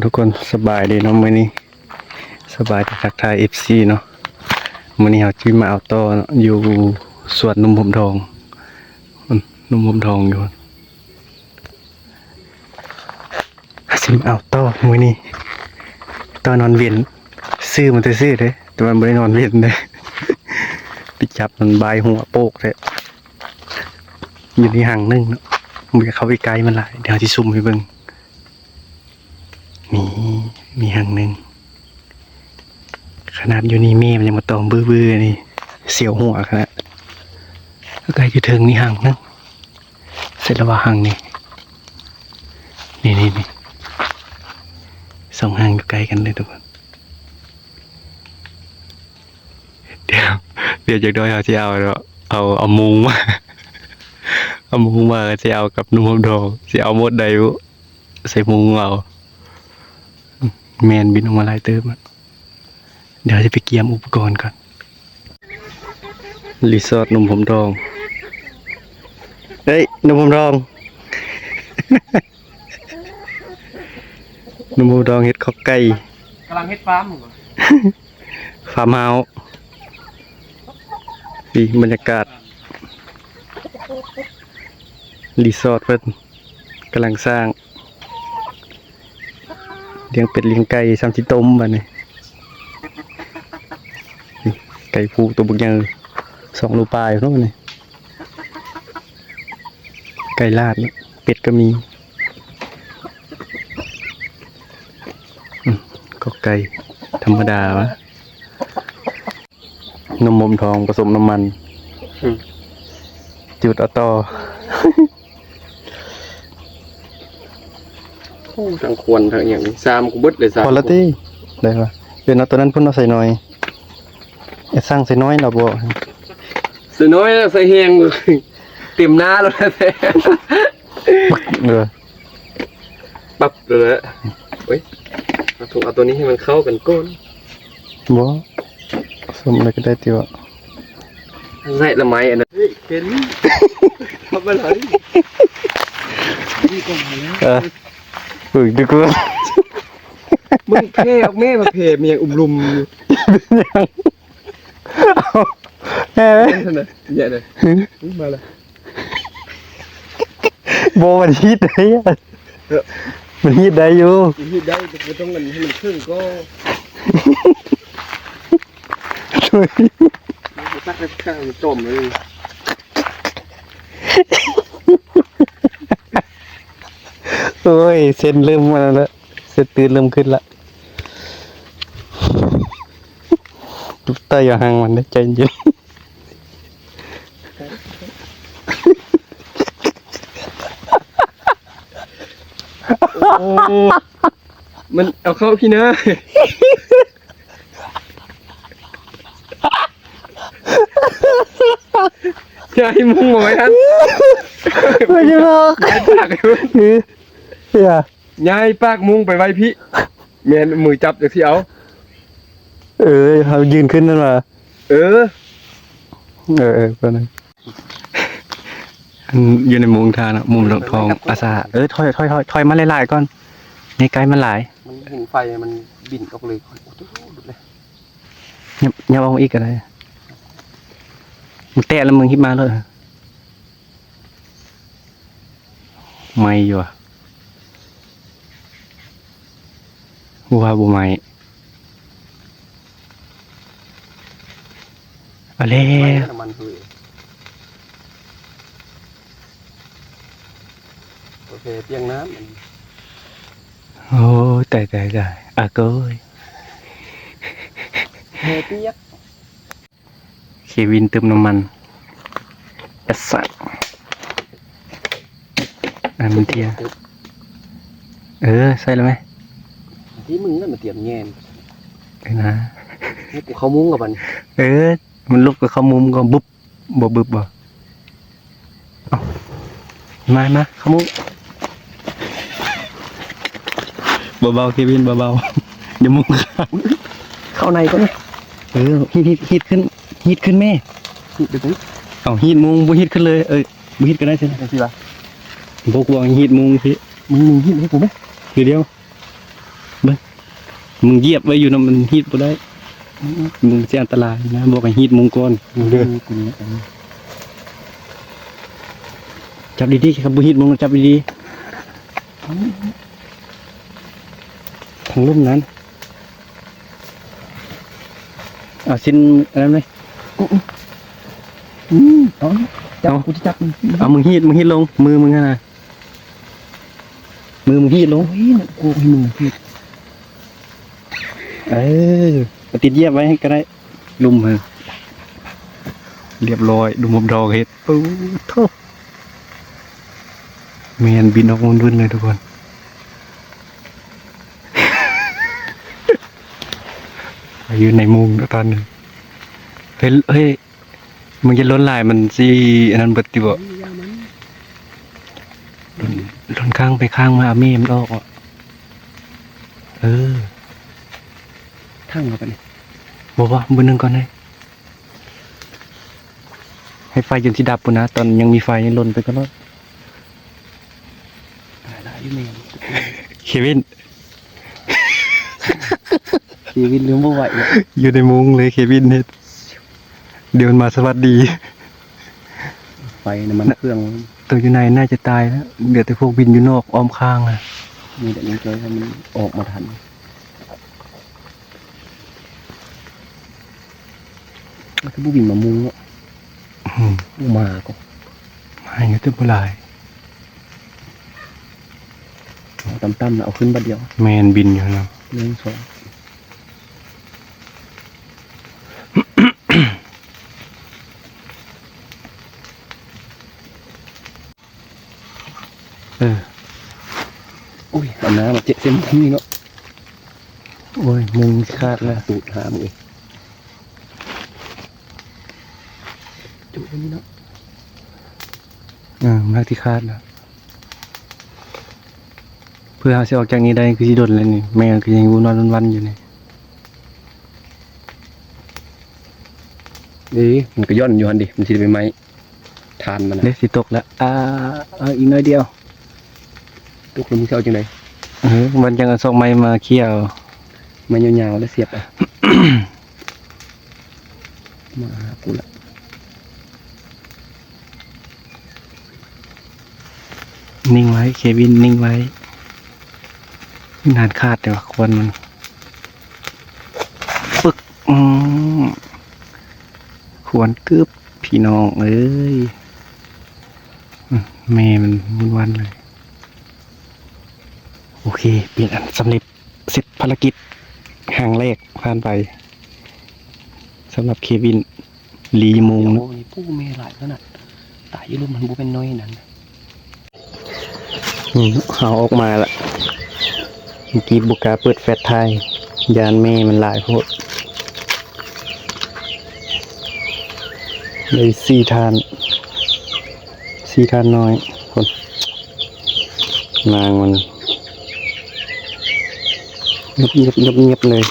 ทุกคนสบายดีเนาะมื้อนี้สบายดีทักทาย FC เนาะมื้อนี้เฮาจิมาเอาต่อเนาะอยู่สวนนุ่มผมทองนุ่มผมทองอยู่สิมาเอาต่อมื้อนี้ต่อนอนเวียนซื้อมันแต่ซื้อเด้แต่มันบ่ได้นอนเวียนเด้ ไปจับมันบายหัวโปกแท้อยู่ในห่างนึงเนาะบ่อยากเข้าไปไกลมันหลายเดี๋ยวสิซุ่มให้เบิ่งมีห่างนึงขนาดอยู่นี่เมมันยังมาตอมบื้อๆนี่เสียวหัวครับแล้วก็อยู่ถึงนี่ห่างนึงเสร็จแล้วว่าห่างนี่สองห่างอยู่ใกล้กันเลยทุกคนเดี๋ยวจากดอยเขาจะเอาเอามุงมา เอามุงมาจะเอากับนุ่มดองจะเอาหมดได้ใส่มุงเอาแมนบินออกมาลายเติมเดี๋ยวจะไปเกียมอุปกรณ์ก่อนรีสอร์ทนุ่มผมทองเฮ้ยนุ่มผมทอง นุ่มผมทองเฮ็ดข้าวไก่กำลังเฮ็ดฟาร์มอยู่ ฟาร์มเฮาส์ดีบรรยากาศรีสอร์ทเพิ่นกำลังสร้างเลี้ยงเป็ดเลี้ยงไก่ซ้ำที่ต้มบัดนี้ไก่ผูตัวบุกยัง2 โลปลายเนาะนี่ไก่ลาดเนี่ยเป็ดก็มีก็ไก่ธรรมดาวะนมทองผสมน้ำมันจุดเอาต่อทั้งควรทั้งอย่างซามกูบึดเลยซามพอละที่ได้ปะเป็นเอาตัวนั้นพุ่นเอาใส่หน่อยสร้างใส่น้อยเราบอกใส่น้อยใส่แหงเต็มหน้าแล้วแท้ปับเลยเฮ้ยถูกเอาตัวนี้ให้มันเข้ากันก้นบ่สมอะไรก็ได้ติวะใส่ละไม้อันนั้นเห็นทำอะไรนี่ก็มาแล้วดูกูมึงเพ่เอาแม่มาเพ่เมียอุ้มลุมอยู่แม่เนี่ยเลยมาเลยโบมันฮิตได้มันฮิตได้อยู่ฮิตได้แต่ต้องเงินให้มันครึ่งก็ตักข้างจมเลยโอ้ยเส้นเริ่มมาแล้วเส้นตื่นเริ่มขึ้นละตุ๊กตาอย่าห่างมันได้ใจเย็นโอ้มันเอาเข้าพี่นะยายมุ้งหมอยท่านไม่ใช่หรอกยายปากยายปากมุ้งไปไว้พี่เมียมือจับจากที่เอาเขายืนขึ้นนั่นมาก็นั่นอยู่ในมุงทานมุมทองอาซาถอยมาหลายๆก่อนในไกลมันหลายมันเห็นไฟมันบินออกเลยโอ้โหดุเลยยังเอาอีกอะไรมึงแตะแล้วมึงฮิตมาเลยไม่อยู่อ่ะว่าบุไม่อะไรมันคือโอเคเตียงน้ำโอ้ตายอาโก้ยเปียกเควินเติมน้ำมันเอสซัดมันเทียใส่แล้วไหมที่มึงนั่นมันเตรียมแง่นะนี่กูเข้ามุ้งกับมันมันลุกกับเขามุมก็บุบบ่มาเขามุมเบาๆเควินเบาๆอย่ามุมเข้าในก็นะฮิตขึ้นแม่ฮิตไปปุ๊บเอาฮิตมุงบุฮิตขึ้นเลยบุฮิตก็ได้ใช่ไหมสิล่ะพวกวางฮิตมุงพี่มึงฮิตให้กูไหมเดียว มึงเหยียบไว้อยู่นะมันฮีดบ่ได้มึงจะอันตรายนะบอกให้ฮีดมุงก่อนเด้อจับดีๆครับบ่ฮีดมุงจับดีๆทางลุ่มนั้นสิ้นอะไรเลยจับกูจะจับมึงฮีดลงมือมึงนะมือมึงฮีดลงกูให้มือฮีดติดเยียบไว้ให้ก็ได้ลุมเหรอเรียบร้อยดุมดอกเห็ดปุ๊บโธ่เมียนบินออกวุ่นๆเลยทุกคน อยู่ในมุงตอนนึงเฮ้ยมึงจะล้นลายมันสิอันนั้นเบิดติบ่ล้นข้างไปข้างมาเอามีมันออกทั้งเอาไปนี่บอกว่ามือนึงก่อนเลยให้ไฟจนที่ดับปุ่นนะตอนยังมีไฟยังล้นไปก็รอดเควินลืมบ่ไหวอยู่ในมุ้งเลยเควินเนี่ยเดี๋ยวมันมาสวัสดีไฟน้ำมันเครื่องตัวอยู่ในน่าจะตายแล้วเดี๋ยวแต่พวกบินอยู่นอกอ้อมข้างนะมีแต่นี้เจอให้มันออกมาทันมันคือผู้บินมามุ้งมาก็มาอย่างนี้ตัวปลายตั้มๆเอาขึ้นบัดเดียวแมนบินอยู่นะ1 2อุ้ยเอาน้ำมาเจ็บเส้นมุ้งนี่เนาะโอ้ยมุ้งขาดแล้วตูดหามึงจุดนี้เนาะมาที่ขาดแล้วเพื่อเอาเสียออกจากนี้ได้คือที่โดนเลยนี่แม่คือยังวุ่นวันอยู่นี่มันก็ย่อนอยู่หันดิมันจะไปไหมทานมันเด็กสิตกแล้วอีกน้อยเดียวตกลงมึงจะเอาจังไงมันยังเอาซอกไม้มาเคี่ยวมันยาวๆแล้วเสียบมาหากูละนิ่งไว้เควินนิ่งไว้นานคาดแต่ว่าควรมันปึ๊กควรกึบพี่น้องเอ้ยแม่มันวุ่นวันเลยโอเคเปลี่ยนอันสำเร็จเสร็จภารกิจห่างแรกผ่านไปสำหรับเควินลีมุงนะผู้เมย์หลายขนาดตายยี่ลุ่มมันบูเป็นน้อยนั่นเอาออกมาละเมื่อกี้บุกาเปิดแฟลชไทยยานเมย์มันหลายโพดเลย4 ทานน้อยคนนางมันเงียบเลย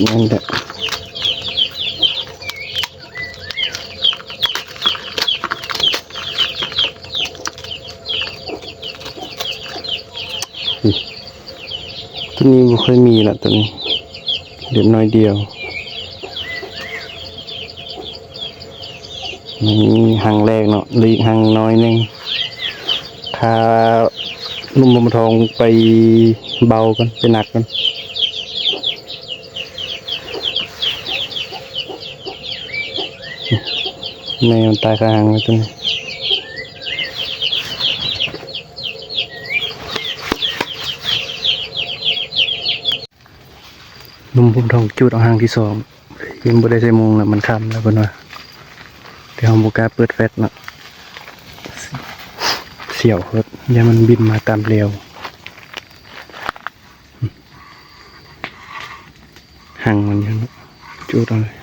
นั่นแหละตัวนี้ไม่ค่อยมีละตัวนี้เด็ดน้อยเดียวนี่หางแรกเนาะลีกหางน้อยนึงถ้าลุ่มบมทองไปเบากันไปหนักกันแมวตายคาหางเลยตัวนี้ลุ่มบมทองจุดเอาหางที่2ยังบ่ได้ใส่มุงแล้วมันค่ำแล้วเพิ่นว่าเดี๋ยวผมบ่กล้าเปิดแฟลชเนาะเสี่ยวเฮ็ดอย่ามันบินมาตามเร็วหางมันยังจุดเอาเลย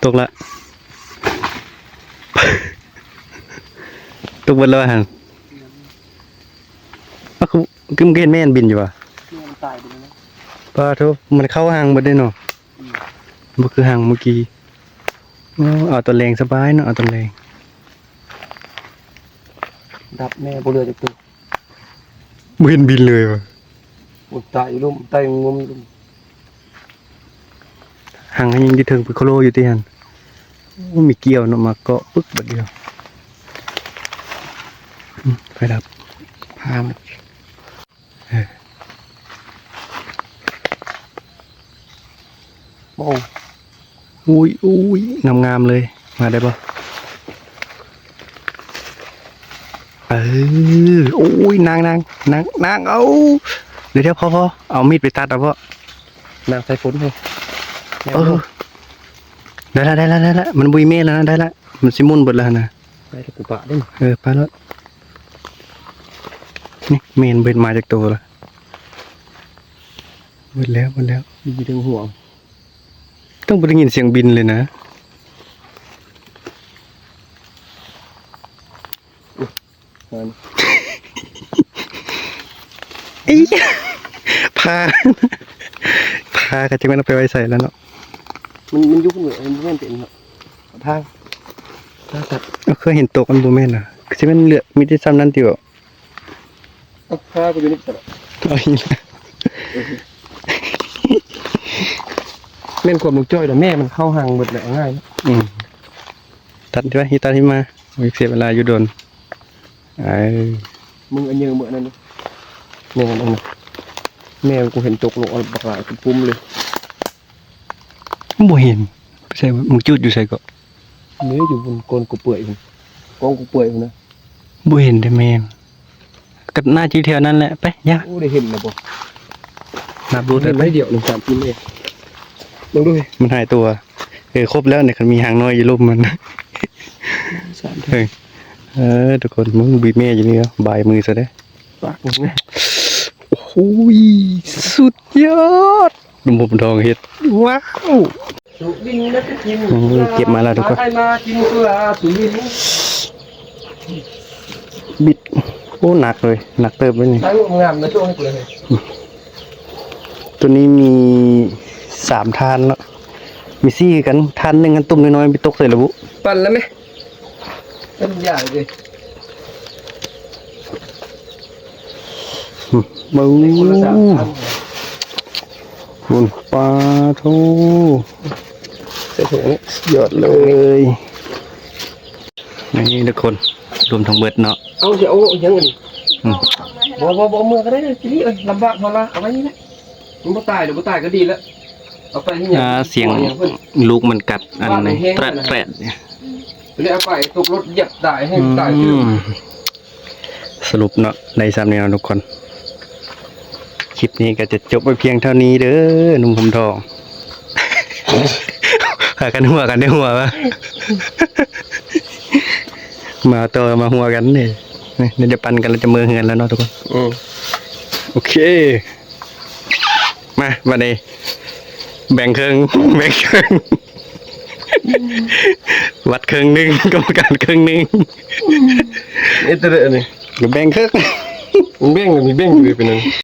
ตกละ ตกบนแล้วฮะคือมึงเห็นแม่นบินอยู่ป่ะแม่มันตายไปแล้วนะ ปลาทุบมันเข้าหางบ่ได้เนาะบ่คือหางเมื่อกี้เอาตัวแรงสบายเนาะเอาตัวแรง ดับแม่บ่เรือจักตัว บ่เห็นบินเลยว่ะ อุดตายลุ่มตายงมลุ่ม หางยังได้ถึงไปโคโลอยู่ที่หั่นมีเกี่ยวเนาะมาเกาะปึ๊กบัดเดียวไฟดับ พามันโอ้ อุ้ยงามๆเลยมาได้ปะโอ้ยนางเอาเดี๋ยวพอเอามีดไปตัดเอาเพาะ นางใส่ฝนให้ ได้ละมันบุยเมฆแล้วนะได้ละมันสิมุนเบิดแล้วนะ ได้ตะกุปะได้ ไปแล้วนี่เมนเบิดมาจากตัวละเบิดแล้ว ดีถึงห่วง ต้องไปได้ยินเสียงบินเลยนะอีพาก็จะไม่เอาไปไว้ใส่แล้วเนาะ มันยุบเหมือนมันไม่เป็นครับทางสัตว์ เคยเห็นตกมันบูแม่นอ่ะคือจะเป็นเหลือมีที่ซ้ำนั่นติวะ พากูอยู่นี่ตลอด เอาอีกแล้ว แม่นความลูกจ้อยแต่แม่มันเข้าหางหมดแหละง่าย ตัดที่ว่าฮิตาที่มาไม่เสียเวลาอยู่โดนมึงอันเยอะเหมือนนั่นเนี่ยนั่นแม่กูเห็นตกลงเอาบักหลายปุ้มเลย บ่เห็นไปใส่มึงจุดอยู่ใส่ก็ เนื้ออยู่บนก้นกูเปื่อยมันก้นกูเปื่อยมันนะ บ่เห็นได้แม่นกับหน้าจีเทียวนั่นแหละไปย่า โอ้ได้เห็นนะบ่ นับดู เห็ แต่ น ไป ไม่เดียว1-3 ปีเลยลองดู มันหายตัวครบแล้วเนี่ยมันมีหางน้อยอยู่รูปมัน ทุกคนมึงบีบแม่อยู่นี่เหรอบายมือซะเด้ ปากมึงนะ โอ้ยสุดยอดดุมผมทองเฮ็ดว้าว สุรินทร์นะกิน เก็บมาแล้วทุกคน ให้มากินเกลือสุรินทร์ บิดโอ้หนักเลยหนักเติบเลยนี่ ทั้งงามนะช่วงให้กูเลย ตัวนี้มี3ทานแล้วมีซี่กันทานหนึ่งกันตุ่มน้อยๆไปตกใส่ระบุ ปั่นแล้วไหมเป็นใหญ่เลย บู คนละ3 อัน บุญปลาทู ใส่ถุงนี้ ยอดเลยนี่ทุกคนรวมทั้งเบิดเนาะ เอาเดี๋ยวเอายังไงบ่มือก็ได้ทีนี้ลำบากพอละเอาไว้นี่แหละมันบ่ตายเดี๋ยวบ่ตายก็ดีแล้วเอาไปที่ไหน เสียงลูกมันกัดอันไหนแปรดเนี่ย เลยเอาไปตกรถเหยียบตายให้ตายชื่อ สรุปเนาะใน3แนวทุกคน คลิปนี้ก็จะจบไปเพียงเท่านี้เด้อหนุ่มผมทอง หากันหัวกันได้หัวปะ มาต่อมาหัวกันนี่นี่จะปั่นกันแล้วจะมือเหือนแล้วเนาะทุกคนโอเค มาวันนี้แบ่งครึ่ง วัดครึ่งหนึ่งกรรมการครึ่งหนึ่ง นี่ตัวเด็ดนี่ แบ่งครึ่ง มันเบ้งเลยมีเบ้งอยู่เป็นนึง